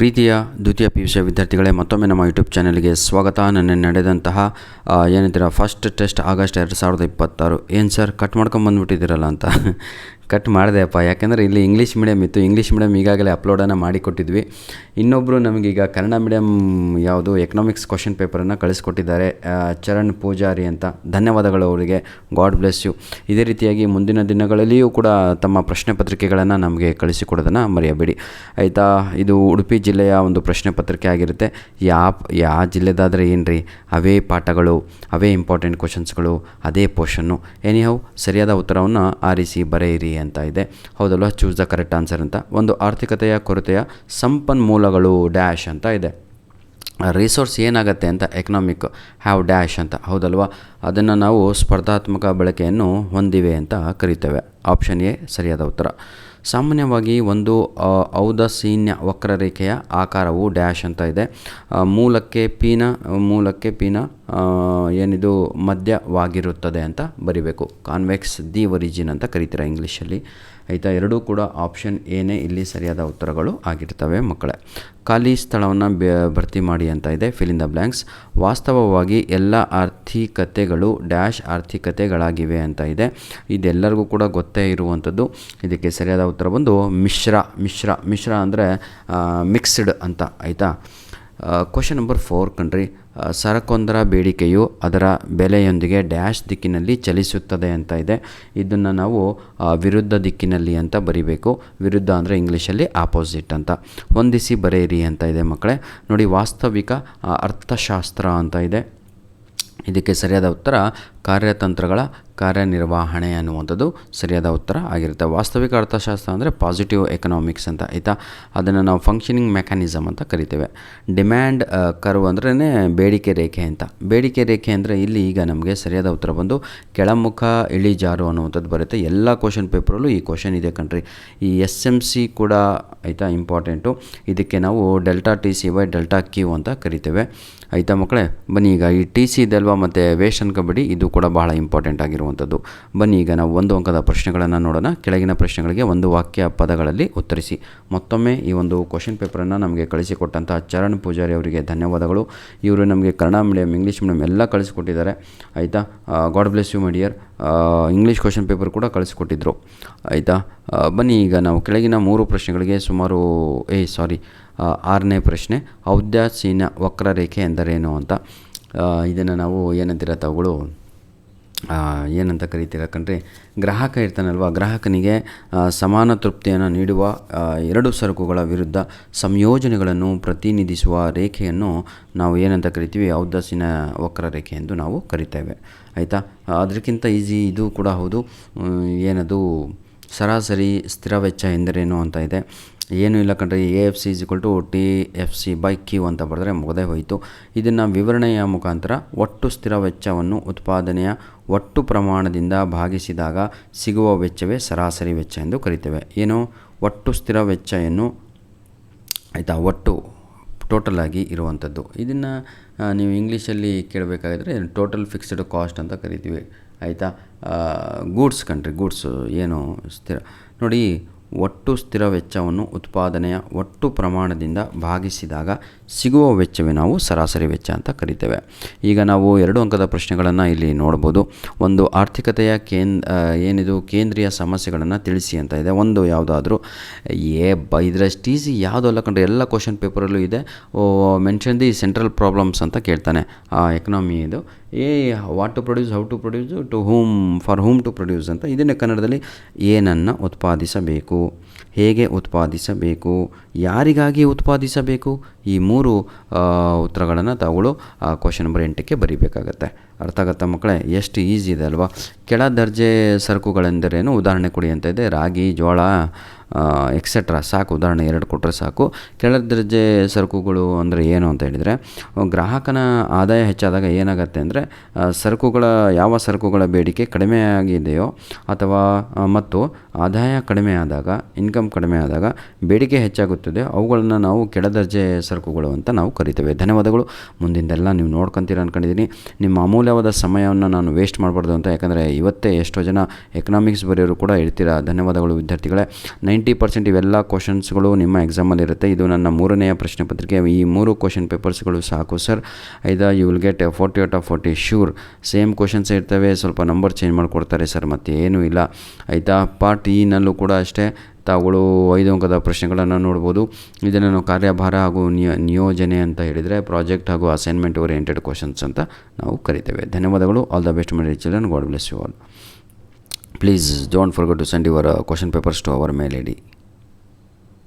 ಪ್ರೀತಿಯ ದ್ವಿತೀಯ PUC ವಿದ್ಯಾರ್ಥಿಗಳೇ, ಮತ್ತೊಮ್ಮೆ ನಮ್ಮ ಯೂಟ್ಯೂಬ್ ಚಾನಲ್ಗೆ ಸ್ವಾಗತ. ನನ್ನ ನಡೆದಂತಹ ಏನಂತೀರ ಫಸ್ಟ್ ಟೆಸ್ಟ್ ಆಗಸ್ಟ್ 2026. ಏನು ಸರ್ ಕಟ್ ಮಾಡ್ಕೊಂಡು ಬಂದುಬಿಟ್ಟಿದ್ದೀರಲ್ಲ ಅಂತ ಕಟ್ ಮಾಡಿದೆಯಪ್ಪ. ಯಾಕೆಂದರೆ ಇಲ್ಲಿ ಇಂಗ್ಲೀಷ್ ಮೀಡಿಯಮ್ ಇತ್ತು. ಇಂಗ್ಲೀಷ್ ಮೀಡಿಯಮ್ ಈಗಾಗಲೇ ಅಪ್ಲೋಡನ್ನು ಮಾಡಿಕೊಟ್ಟಿದ್ವಿ. ಇನ್ನೊಬ್ಬರು ನಮಗೀಗ ಕನ್ನಡ ಮೀಡಿಯಮ್ ಯಾವುದು ಎಕನಾಮಿಕ್ಸ್ ಕ್ವಶನ್ ಪೇಪರನ್ನು ಕಳಿಸ್ಕೊಟ್ಟಿದ್ದಾರೆ, ಚರಣ್ ಪೂಜಾರಿ ಅಂತ. ಧನ್ಯವಾದಗಳು ಅವರಿಗೆ, ಗಾಡ್ ಬ್ಲೆಸ್ ಯು. ಇದೇ ರೀತಿಯಾಗಿ ಮುಂದಿನ ದಿನಗಳಲ್ಲಿಯೂ ಕೂಡ ತಮ್ಮ ಪ್ರಶ್ನೆ ಪತ್ರಿಕೆಗಳನ್ನು ನಮಗೆ ಕಳಿಸಿಕೊಡೋದನ್ನು ಮರೆಯಬೇಡಿ, ಆಯಿತಾ. ಇದು ಉಡುಪಿ ಜಿಲ್ಲೆಯ ಒಂದು ಪ್ರಶ್ನೆ ಪತ್ರಿಕೆ ಆಗಿರುತ್ತೆ. ಯಾವ ಜಿಲ್ಲೆದಾದರೆ ಏನು ರೀ, ಅವೇ ಪಾಠಗಳು, ಅವೇ ಇಂಪಾರ್ಟೆಂಟ್ ಕ್ವಶನ್ಸ್ಗಳು, ಅದೇ ಪೋರ್ಷನ್ನು. ಎನಿಹೌ ಸರಿಯಾದ ಉತ್ತರವನ್ನು ಆರಿಸಿ ಬರೆಯಿರಿ ಅಂತ ಇದೆ. ಹೌದಲ್ವ, ಚೂಸ್ ದ ಕರೆಕ್ಟ್ ಆನ್ಸರ್ ಅಂತ. ಒಂದು ಆರ್ಥಿಕತೆಯ ಕೊರತೆಯ ಸಂಪನ್ಮೂಲಗಳು ಡ್ಯಾಶ್ ಅಂತ ಇದೆ. ರಿಸೋರ್ಸ್ ಏನಾಗುತ್ತೆ ಅಂತ ಎಕನಾಮಿಕ್ ಹ್ಯಾವ್ ಡ್ಯಾಶ್ ಅಂತ, ಹೌದಲ್ವ. ಅದನ್ನು ನಾವು ಸ್ಪರ್ಧಾತ್ಮಕ ಬಳಕೆಯನ್ನು ಹೊಂದಿವೆ ಅಂತ ಕರಿತೇವೆ. ಆಪ್ಷನ್ ಎ ಸರಿಯಾದ ಉತ್ತರ. ಸಾಮಾನ್ಯವಾಗಿ ಒಂದು ಔದಾಸೀನ್ಯ ವಕ್ರರೇಖೆಯ ಆಕಾರವು ಡ್ಯಾಶ್ ಅಂತ ಇದೆ. ಮೂಲಕ್ಕೆ ಪಿನ ಏನಿದು ಮಧ್ಯವಾಗಿರುತ್ತದೆ ಅಂತ ಬರಿಬೇಕು. ಕಾನ್ವೆಕ್ಸ್ ದಿ ಒರಿಜಿನ್ ಅಂತ ಕರಿತೀರ ಇಂಗ್ಲೀಷಲ್ಲಿ, ಆಯಿತಾ. ಎರಡೂ ಕೂಡ ಆಪ್ಷನ್ ಎನೇ ಇಲ್ಲಿ ಸರಿಯಾದ ಉತ್ತರಗಳು ಆಗಿರ್ತವೆ ಮಕ್ಕಳೇ. ಖಾಲಿ ಸ್ಥಳವನ್ನು ಭರ್ತಿ ಮಾಡಿ ಅಂತ ಇದೆ. Fill in the blanks. ವಾಸ್ತವವಾಗಿ ಎಲ್ಲ ಆರ್ಥಿಕತೆಗಳು ಡ್ಯಾಶ್ ಆರ್ಥಿಕತೆಗಳಾಗಿವೆ ಅಂತ ಇದೆ. ಇದೆಲ್ಲರಿಗೂ ಕೂಡ ಗೊತ್ತೇ ಇರುವಂಥದ್ದು. ಇದಕ್ಕೆ ಸರಿಯಾದ ಉತ್ತರ ಬಂದು ಮಿಶ್ರ ಅಂದರೆ ಮಿಕ್ಸ್ಡ್ ಅಂತ, ಆಯಿತಾ. ಕ್ವಶನ್ ನಂಬರ್ 4 ಕಣ್ರಿ. ಸರಕೊಂದರ ಬೇಡಿಕೆಯು ಅದರ ಬೆಲೆಯೊಂದಿಗೆ ಡ್ಯಾಶ್ ದಿಕ್ಕಿನಲ್ಲಿ ಚಲಿಸುತ್ತದೆ ಅಂತ ಇದೆ. ಇದನ್ನು ನಾವು ವಿರುದ್ಧ ದಿಕ್ಕಿನಲ್ಲಿ ಅಂತ ಬರಿಬೇಕು. ವಿರುದ್ಧ ಅಂದರೆ ಇಂಗ್ಲೀಷಲ್ಲಿ ಆಪೋಸಿಟ್ ಅಂತ. ಹೊಂದಿಸಿ ಬರೆಯಿರಿ ಅಂತ ಇದೆ ಮಕ್ಕಳೇ. ನೋಡಿ, ವಾಸ್ತವಿಕ ಅರ್ಥಶಾಸ್ತ್ರ ಅಂತ ಇದೆ. ಇದಕ್ಕೆ ಸರಿಯಾದ ಉತ್ತರ ಕಾರ್ಯತಂತ್ರಗಳ ಕಾರ್ಯನಿರ್ವಹಣೆ ಅನ್ನುವಂಥದ್ದು ಸರಿಯಾದ ಉತ್ತರ ಆಗಿರುತ್ತೆ. ವಾಸ್ತವಿಕ ಅರ್ಥಶಾಸ್ತ್ರ ಅಂದರೆ ಪಾಸಿಟಿವ್ ಎಕನಾಮಿಕ್ಸ್ ಅಂತ, ಆಯಿತಾ. ಅದನ್ನು ನಾವು ಫಂಕ್ಷನಿಂಗ್ ಮೆಕ್ಯಾನಿಸಮ್ ಅಂತ ಕರಿತೇವೆ. ಡಿಮ್ಯಾಂಡ್ ಕರ್ವ್ ಅಂದ್ರೇ ಬೇಡಿಕೆ ರೇಖೆ ಅಂತ. ಬೇಡಿಕೆ ರೇಖೆ ಅಂದರೆ ಇಲ್ಲಿ ಈಗ ನಮಗೆ ಸರಿಯಾದ ಉತ್ತರ ಬಂದು ಕೆಳಮುಖ ಇಳಿಜಾರು ಅನ್ನುವಂಥದ್ದು ಬರುತ್ತೆ. ಎಲ್ಲ ಕ್ವಶನ್ ಪೇಪರಲ್ಲೂ ಈ ಕ್ವಶನ್ ಇದೆ ಕಣ್ರಿ. ಈ SMC ಕೂಡ, ಆಯಿತಾ, ಇಂಪಾರ್ಟೆಂಟು. ಇದಕ್ಕೆ ನಾವು ಡೆಲ್ಟಾ TC/ಡೆಲ್ಟಾ Q ಅಂತ ಕರಿತೇವೆ, ಆಯಿತಾ ಮಕ್ಕಳೇ. ಬನ್ನಿ, ಈಗ ಈ TC ಇದೆ ಅಲ್ವಾ, ಮತ್ತು ವೇಷನ್ ಕಬಡ್ಡಿ, ಇದು ಕೂಡ ಬಹಳ ಇಂಪಾರ್ಟೆಂಟ್ ಆಗಿರುವಂಥದ್ದು. ಬನ್ನಿ, ಈಗ ನಾವು ಒಂದು ಅಂಕದ ಪ್ರಶ್ನೆಗಳನ್ನು ನೋಡೋಣ. ಕೆಳಗಿನ ಪ್ರಶ್ನೆಗಳಿಗೆ ಒಂದು ವಾಕ್ಯ ಪದಗಳಲ್ಲಿ ಉತ್ತರಿಸಿ. ಮತ್ತೊಮ್ಮೆ ಈ ಒಂದು ಕ್ವಶನ್ ಪೇಪರನ್ನು ನಮಗೆ ಕಳಿಸಿಕೊಟ್ಟಂಥ ಚರಣ್ ಪೂಜಾರಿ ಅವರಿಗೆ ಧನ್ಯವಾದಗಳು. ಇವರು ನಮಗೆ ಕನ್ನಡ ಮೀಡಿಯಮ್, ಇಂಗ್ಲೀಷ್ ಮೀಡಿಯಮ್ ಎಲ್ಲ ಕಳಿಸಿಕೊಟ್ಟಿದ್ದಾರೆ, ಆಯಿತಾ. God bless you my dear. English question paper ಕೂಡ ಕಳಿಸಿಕೊಟ್ಟಿದ್ರು, ಆಯಿತಾ. ಬನ್ನಿ, ಈಗ ನಾವು ಕೆಳಗಿನ 3 ಪ್ರಶ್ನೆಗಳಿಗೆ ಸುಮಾರು 6ನೇ ಪ್ರಶ್ನೆ. ಔದಾಸೀನ್ಯ ವಕ್ರರೇಖೆ ಎಂದರೇನು ಅಂತ. ಇದನ್ನು ನಾವು ಏನಂತೀರ ತಾವುಗಳು ಏನಂತ ಕರಿತೀರ ಕಣ್ರಿ. ಗ್ರಾಹಕ ಇರ್ತಾನಲ್ವ, ಗ್ರಾಹಕನಿಗೆ ಸಮಾನ ತೃಪ್ತಿಯನ್ನು ನೀಡುವ 2 ಸರಕುಗಳ ವಿರುದ್ಧ ಸಂಯೋಜನೆಗಳನ್ನು ಪ್ರತಿನಿಧಿಸುವ ರೇಖೆಯನ್ನು ನಾವು ಏನಂತ ಕರಿತೀವಿ, ಔದಾಸೀನ್ಯ ವಕ್ರರೇಖೆ ಎಂದು ನಾವು ಕರಿತೇವೆ, ಆಯಿತಾ. ಅದಕ್ಕಿಂತ ಈಸಿ ಇದು ಕೂಡ ಹೌದು. ಏನದು ಸರಾಸರಿ ಸ್ಥಿರ ವೆಚ್ಚ ಎಂದರೇನು ಅಂತ ಇದೆ. ಏನೂ ಇಲ್ಲ ಕಣ್ರಿ. AFC = TFC/Q ಅಂತ ಬರೆದ್ರೆ ಮುಗದೇ ಹೋಯಿತು. ಇದನ್ನು ವಿವರಣೆಯ ಮುಖಾಂತರ ಒಟ್ಟು ಸ್ಥಿರ ವೆಚ್ಚವನ್ನು ಉತ್ಪಾದನೆಯ ಒಟ್ಟು ಪ್ರಮಾಣದಿಂದ ಭಾಗಿಸಿದಾಗ ಸಿಗುವ ವೆಚ್ಚವೇ ಸರಾಸರಿ ವೆಚ್ಚ ಎಂದು ಕರಿತೇವೆ. ಏನು, ಒಟ್ಟು ಸ್ಥಿರ ವೆಚ್ಚವನ್ನು, ಆಯಿತಾ, ಒಟ್ಟು ಟೋಟಲ್ ಆಗಿ ಇರುವಂಥದ್ದು. ಇದನ್ನು ನೀವು ಇಂಗ್ಲೀಷಲ್ಲಿ ಕೇಳಬೇಕಾಗಿದ್ರೆ ಟೋಟಲ್ ಫಿಕ್ಸ್ಡ್ ಕಾಸ್ಟ್ ಅಂತ ಕರಿತೀವಿ, ಆಯಿತಾ. ಗೂಡ್ಸ್ ಕಣ್ರಿ, ಗೂಡ್ಸ್ ಏನು ಸ್ಥಿರ ನೋಡಿ. ಒಟ್ಟು ಸ್ಥಿರ ವೆಚ್ಚವನ್ನು ಉತ್ಪಾದನೆಯ ಒಟ್ಟು ಪ್ರಮಾಣದಿಂದ ಭಾಗಿಸಿದಾಗ ಸಿಗುವ ವೆಚ್ಚವೇ ನಾವು ಸರಾಸರಿ ವೆಚ್ಚ ಅಂತ ಕರಿತೇವೆ. ಈಗ ನಾವು 2 ಅಂಕದ ಪ್ರಶ್ನೆಗಳನ್ನು ಇಲ್ಲಿ ನೋಡ್ಬೋದು. ಒಂದು ಆರ್ಥಿಕತೆಯ ಕೇಂದ್ರೀಯ ಸಮಸ್ಯೆಗಳನ್ನು ತಿಳಿಸಿ ಅಂತ ಇದೆ. ಒಂದು ಯಾವುದಾದ್ರೂ ಇದರಷ್ಟು ಈಸಿ ಯಾವುದೂ ಅಲ್ಲ ಕಂಡ್ರೆ, ಎಲ್ಲ ಕ್ವಶನ್ ಪೇಪರಲ್ಲೂ ಇದೆ. ಮೆನ್ಷನ್ ದಿ ಸೆಂಟ್ರಲ್ ಪ್ರಾಬ್ಲಮ್ಸ್ ಅಂತ ಕೇಳ್ತಾನೆ ಎಕನಾಮಿ ಇದು. What to produce, how to produce, to whom, for whom to produce ಅಂತ. ಇದನ್ನೇ ಕನ್ನಡದಲ್ಲಿ ಏನನ್ನು ಉತ್ಪಾದಿಸಬೇಕು, ಹೇಗೆ ಉತ್ಪಾದಿಸಬೇಕು, ಯಾರಿಗಾಗಿ ಉತ್ಪಾದಿಸಬೇಕು, ಈ 3 ಉತ್ತರಗಳನ್ನು ತಾವುಗಳು ಕ್ವಶನ್ ನಂಬರ್ 8ಕ್ಕೆ ಬರೀಬೇಕಾಗತ್ತೆ. ಅರ್ಥ ಆಗುತ್ತಾ ಮಕ್ಕಳೇ? ಎಷ್ಟು ಈಸಿ ಇದೆ ಅಲ್ವಾ. ಕೆಳ ದರ್ಜೆ ಸರಕುಗಳೆಂದರೇನು, ಉದಾಹರಣೆ ಕೊಡಿ ಅಂತ ಇದೆ. ರಾಗಿ, ಜೋಳ, ಎಕ್ಸೆಟ್ರಾ. ಸಾಕು, ಉದಾಹರಣೆ 2 ಕೊಟ್ಟರೆ ಸಾಕು. ಕೆಳ ದರ್ಜೆ ಸರಕುಗಳು ಅಂದರೆ ಏನು ಅಂತ ಹೇಳಿದರೆ, ಗ್ರಾಹಕನ ಆದಾಯ ಹೆಚ್ಚಾದಾಗ ಏನಾಗುತ್ತೆ ಅಂದರೆ, ಯಾವ ಸರಕುಗಳ ಬೇಡಿಕೆ ಕಡಿಮೆಯಾಗಿದೆಯೋ ಅಥವಾ ಮತ್ತು ಆದಾಯ ಕಡಿಮೆ ಆದಾಗ, ಇನ್ಕಮ್ ಕಡಿಮೆ ಆದಾಗ ಬೇಡಿಕೆ ಹೆಚ್ಚಾಗುತ್ತದೆ, ಅವುಗಳನ್ನು ನಾವು ಕೆಳ ದರ್ಜೆ ಸರಕುಗಳು ಅಂತ ನಾವು ಕರಿತೇವೆ. ಧನ್ಯವಾದಗಳು. ಮುಂದಿಂದೆಲ್ಲ ನೀವು ನೋಡ್ಕೊತೀರ ಅಂದ್ಕೊಂಡಿದ್ದೀನಿ. ನಿಮ್ಮ ಅಮೂಲ್ಯವಾದ ಸಮಯವನ್ನು ನಾನು ವೇಸ್ಟ್ ಮಾಡಬಾರ್ದು ಅಂತ, ಯಾಕಂದರೆ ಇವತ್ತೇ ಎಷ್ಟೋ ಜನ ಎಕನಾಮಿಕ್ಸ್ ಬರೆಯೋರು ಕೂಡ ಇರ್ತೀರ. ಧನ್ಯವಾದಗಳು ವಿದ್ಯಾರ್ಥಿಗಳೇ. 90% ಇವೆಲ್ಲ ಕ್ವಶನ್ಸ್ಗಳು ನಿಮ್ಮ ಎಕ್ಸಾಮಲ್ಲಿ ಇರುತ್ತೆ. ಇದು ನನ್ನ 3ನೆಯ ಪ್ರಶ್ನೆ ಪತ್ರಿಕೆ. ಈ 3 ಕ್ವಶನ್ ಪೇಪರ್ಸ್ಗಳು ಸಾಕು sir. You will get 40 out of 40 sure. Same ಕ್ವಶನ್ಸೇ ಇರ್ತವೆ, ಸ್ವಲ್ಪ ನಂಬರ್ ಚೇಂಜ್ ಮಾಡಿಕೊಡ್ತಾರೆ ಸರ್, ಮತ್ತು ಏನೂ ಇಲ್ಲ ಆಯಿತಾ. ಪಾರ್ಟ್ ಇನಲ್ಲೂ ಕೂಡ ಅಷ್ಟೇ ತಾವುಗಳು 5 ಅಂಕದ ಪ್ರಶ್ನೆಗಳನ್ನು ನೋಡ್ಬೋದು. ಇದನ್ನು ನಾವು ಕಾರ್ಯಭಾರ ಹಾಗೂ ನಿಯೋಜನೆ ಅಂತ ಹೇಳಿದರೆ ಪ್ರಾಜೆಕ್ಟ್ ಹಾಗೂ ಅಸೈನ್ಮೆಂಟ್ ಓರಿಯೆಂಟೆಡ್ ಕ್ವಶನ್ಸ್ ಅಂತ ನಾವು ಕರಿತೇವೆ. ಧನ್ಯವಾದಗಳು. All the best my children. God bless you all. Please don't forget to send your question papers to our mail ID.